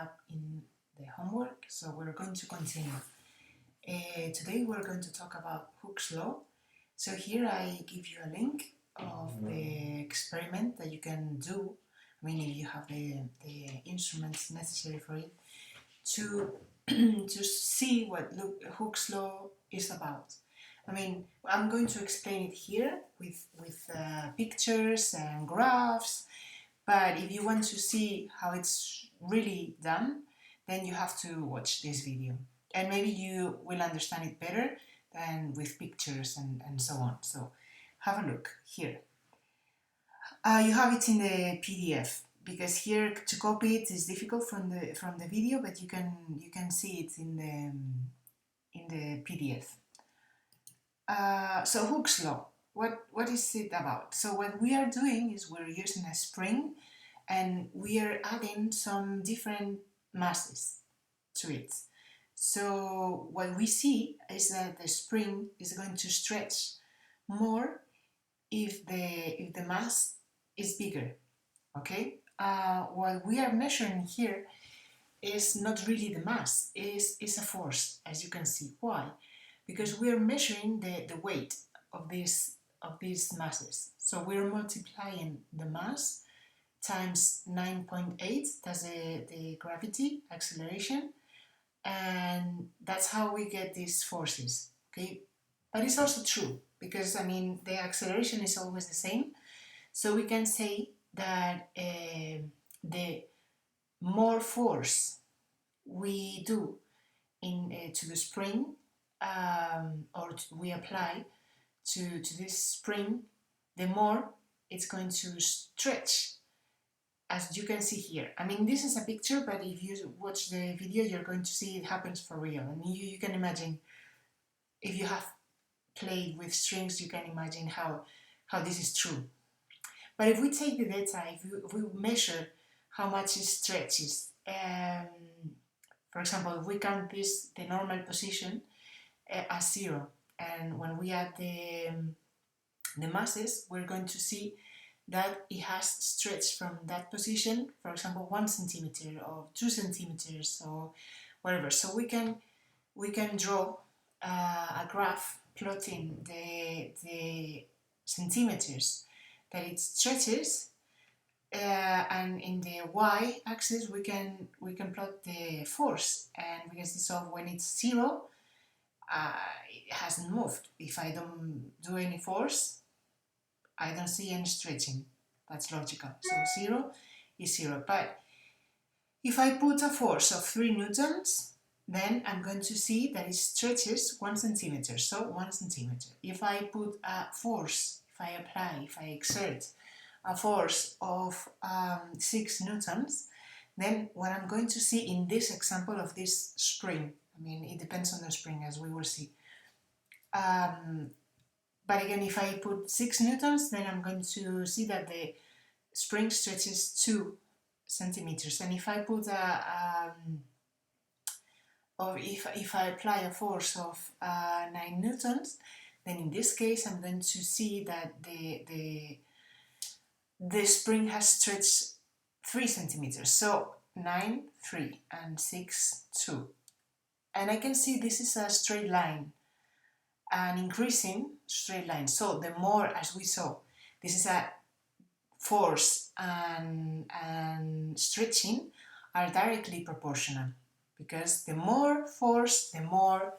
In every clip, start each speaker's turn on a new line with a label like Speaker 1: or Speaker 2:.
Speaker 1: up in the homework, so we're going to continue. Today we're going to talk about Hooke's law. So here I give you a link of the experiment that you can do. I mean, if you have the instruments necessary for it, to to see what Hooke's law is about. I mean, I'm going to explain it here with pictures and graphs, but if you want to see how it's really done, then you have to watch this video. And maybe you will understand it better than with pictures and so on. So have a look here. You have it in the PDF, because here to copy it is difficult from the video, but you can see it in the PDF. So Hooke's law, what is it about? So what we are doing is we're using a spring and we are adding some different masses to it. So what we see is that the spring is going to stretch more if the mass is bigger. Okay? What we are measuring here is not really the mass, is a force, as you can see. Why? Because we are measuring the weight of these masses. So we are multiplying the mass times 9.8, that's the gravity acceleration, and that's how we get these forces. Okay, but it's also true, because I mean the acceleration is always the same, so we can say that the more force we do to the spring, we apply to this spring, the more it's going to stretch, as you can see here. I mean, this is a picture, but if you watch the video, you're going to see it happens for real. I mean, you can imagine, if you have played with strings, you can imagine how this is true. But if we take the data, if we measure how much it stretches, for example, if we count the normal position as 0, and when we add the masses, we're going to see that it has stretched from that position, for example, 1 centimeter or 2 centimeters or whatever. So we can draw a graph plotting the centimeters that it stretches, and in the y-axis we can plot the force, and we can see, so when it's 0, it hasn't moved. If I don't do any force, I don't see any stretching. That's logical. So 0 is 0. But if I put a force of 3 newtons, then I'm going to see that it stretches 1 centimeter. So 1 centimeter. If I put a force, if I exert a force of 6 newtons, then what I'm going to see in this example of this spring, I mean, it depends on the spring, as we will see. But again, if I put 6 newtons, then I'm going to see that the spring stretches 2 centimeters. And if I put if I apply a force of 9 newtons, then in this case I'm going to see that the spring has stretched 3 centimeters. So 9, 3, and 6, 2. And I can see this is a straight line, an increasing straight line. So the more, as we saw, this is a force and stretching are directly proportional, because the more force, the more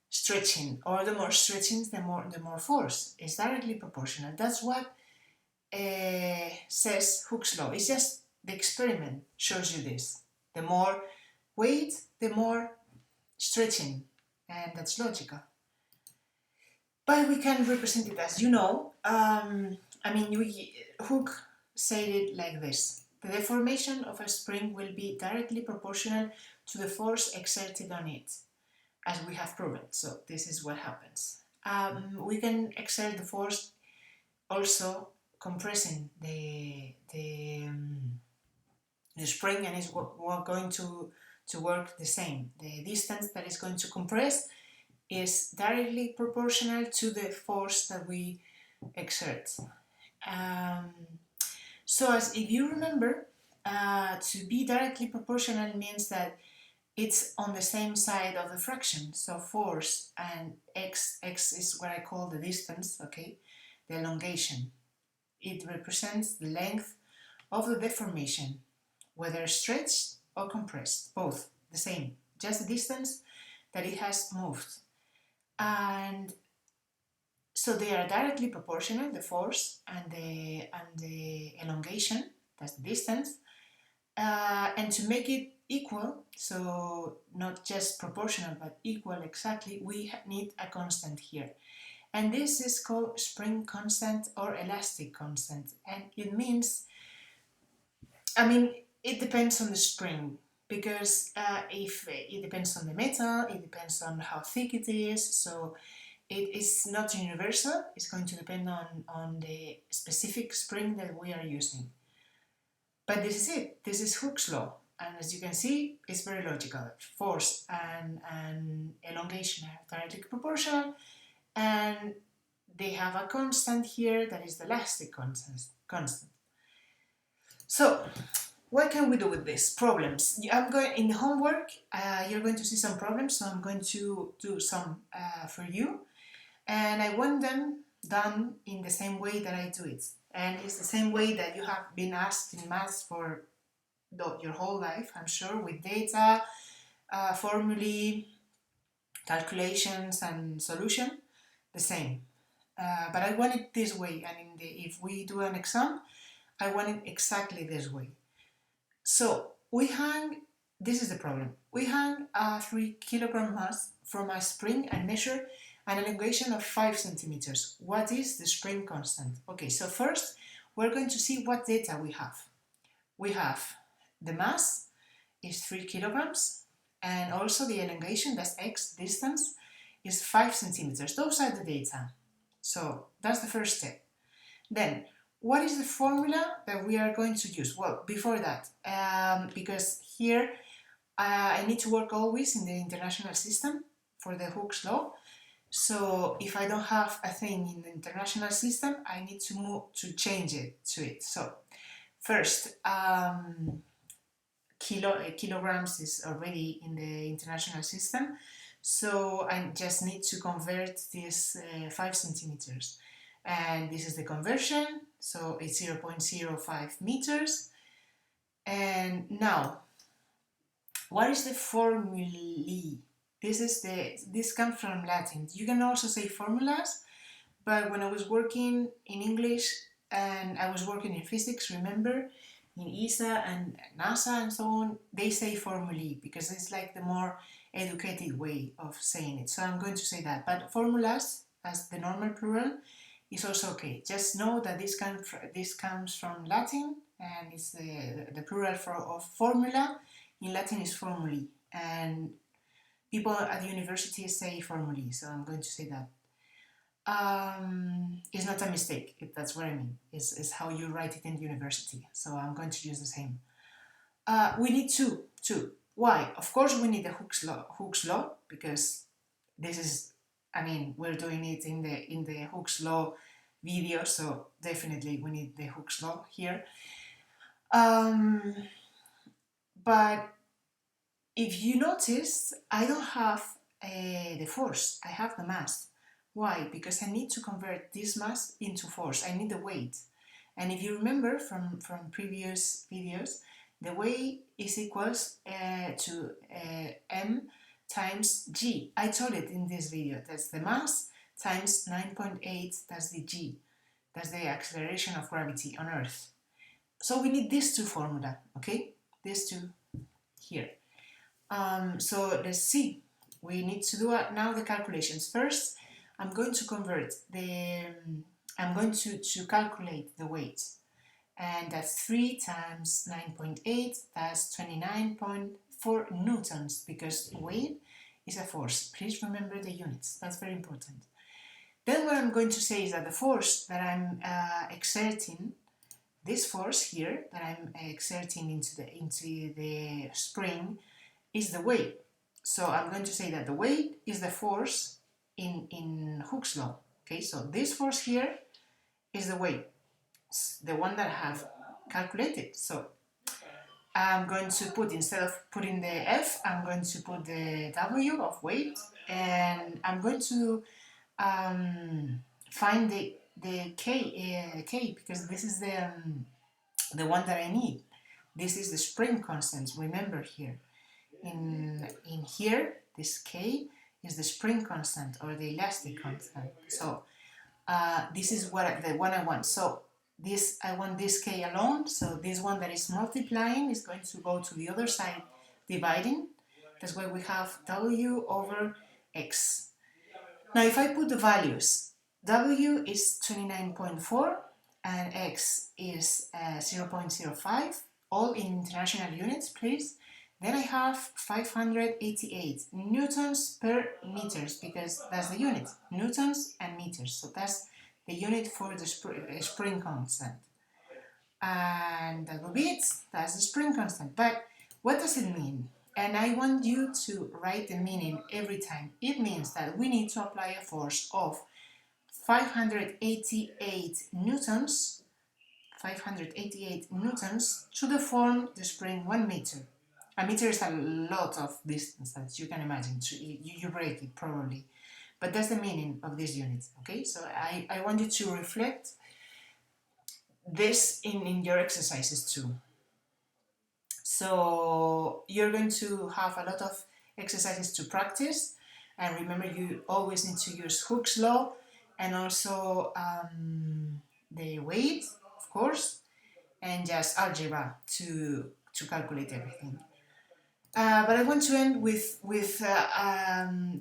Speaker 1: stretching, or the more stretching, the more force. Is directly proportional. That's what says Hooke's law. It's just the experiment shows you this. The more weight, the more stretching, and that's logical. But we can represent it as, you know, I mean, Hooke said it like this: the deformation of a spring will be directly proportional to the force exerted on it, as we have proven. So this is what happens. We can exert the force also compressing the spring, and it's going to work the same. The distance that is going to compress is directly proportional to the force that we exert. So as if you remember, to be directly proportional means that it's on the same side of the fraction. So force and x is what I call the distance, okay, the elongation. It represents the length of the deformation, whether stretched or compressed, both the same, just the distance that it has moved. And so they are directly proportional, the force and the elongation, that's the distance. And to make it equal, so not just proportional but equal exactly, we need a constant here. And this is called spring constant or elastic constant. And it means, it depends on the spring, because if it depends on the metal, it depends on how thick it is, so it is not universal. It's going to depend on the specific spring that we are using. But this is it. This is Hooke's law. And as you can see, it's very logical. Force and elongation are directly proportional, and they have a constant here that is the elastic constant. So, what can we do with this? Problems. I'm going in the homework. You're going to see some problems, so I'm going to do some for you, and I want them done in the same way that I do it. And it's the same way that you have been asked in maths for your whole life, I'm sure, with data, formulae, calculations, and solution, the same. But I want it this way, and if we do an exam, I want it exactly this way. So we hang, this is the problem, we hang a 3 kilogram mass from a spring and measure an elongation of 5 centimeters. What is the spring constant? Okay, so first we're going to see what data we have. We have the mass is 3 kilograms, and also the elongation, that's x, distance, is 5 centimeters. Those are the data. So that's the first step. Then, what is the formula that we are going to use? Well, before that, because here I need to work always in the international system for the Hooke's law. So if I don't have a thing in the international system, I need to change it to it. So first, kilograms is already in the international system, so I just need to convert this 5 centimeters, and this is the conversion, so it's 0.05 meters. And now, what is the formulae? This comes from Latin. You can also say formulas, but when I was working in English and I was working in physics, remember, in ESA and NASA and so on, they say formulae because it's like the more educated way of saying it. So I'm going to say that. But formulas, as the normal plural, is also okay. Just know that this comes from Latin, and it's the plural of formula in Latin is formulae. And people at the university say formulae, so I'm going to say that. It's not a mistake, that's what I mean. It's how you write it in university, so I'm going to use the same. We need two. Why? Of course we need the Hooke's law, because this is, we're doing it in the Hooke's law video, so definitely we need the Hooke's law here. But if you notice, I don't have the force, I have the mass. Why? Because I need to convert this mass into force. I need the weight. And if you remember from previous videos, the weight is equals to m times g. I told it in this video. That's the mass times 9.8, that's the g. That's the acceleration of gravity on Earth. So we need these two formula, okay? These two here. So let's see. We need to do now the calculations. First, I'm going to to calculate the weight, and that's 3 times 9.8, that's 29.4 newtons, because weight is a force. Please remember the units, that's very important. Then what I'm going to say is that the force that I'm exerting, this force here that I'm exerting into the spring, is the weight. So I'm going to say that the weight is the force in Hooke's law. Okay, so this force here is the weight, the one that I have calculated. So I'm going to put, instead of putting the F, I'm going to put the W of weight, and I'm going to find the K because this is the one that I need. This is the spring constant. Remember here, in here, this K is the spring constant or the elastic constant. So this is the one I want. So this, I want this K alone. So this one that is multiplying is going to go to the other side, dividing. That's why we have W over X. Now if I put the values, W is 29.4 and X is 0.05, all in international units, please. Then I have 588 newtons per meters, because that's the unit, newtons and meters. So that's the unit for the spring constant. And that will be it. That's the spring constant. But what does it mean? And I want you to write the meaning every time. It means that we need to apply a force of 588 newtons, 588 newtons to deform the spring 1 meter. A meter is a lot of distance, as you can imagine. You break it probably. But that's the meaning of this unit, okay? So I want you to reflect this in your exercises too. So you're going to have a lot of exercises to practice, and remember, you always need to use Hooke's law and also the weight, of course, and just algebra to calculate everything. But I want to end with the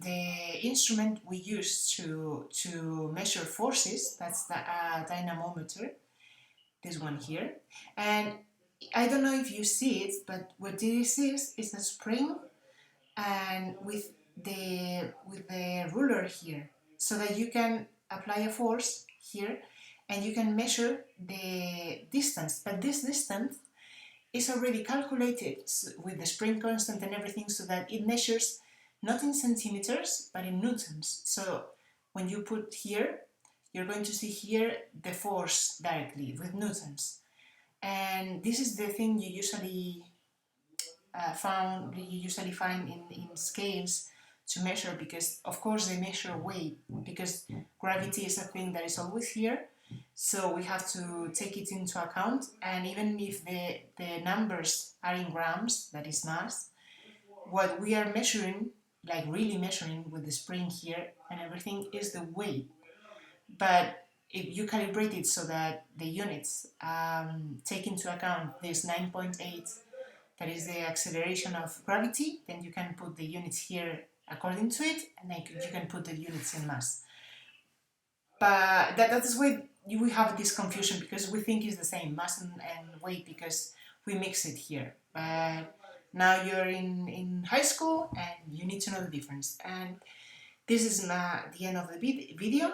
Speaker 1: instrument we use to measure forces. That's the dynamometer, this one here. And I don't know if you see it, but what this is a spring, and with the ruler here, so that you can apply a force here and you can measure the distance. But this distance is already calculated with the spring constant and everything, so that it measures not in centimeters but in newtons. So when you put here, you're going to see here the force directly with newtons. And this is the thing you usually find in scales to measure, because of course they measure weight, because gravity is a thing that is always here, so we have to take it into account. And even if the numbers are in grams, that is mass, what we are measuring, like really measuring with the spring here and everything, is the weight. But if you calibrate it so that the units take into account this 9.8, that is the acceleration of gravity, then you can put the units here according to it, and then you can put the units in mass. But that is why we have this confusion, because we think it's the same, mass and weight, because we mix it here. But now you're in high school and you need to know the difference. And this is the end of the video,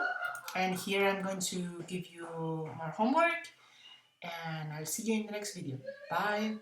Speaker 1: and here I'm going to give you more homework, and I'll see you in the next video. Bye!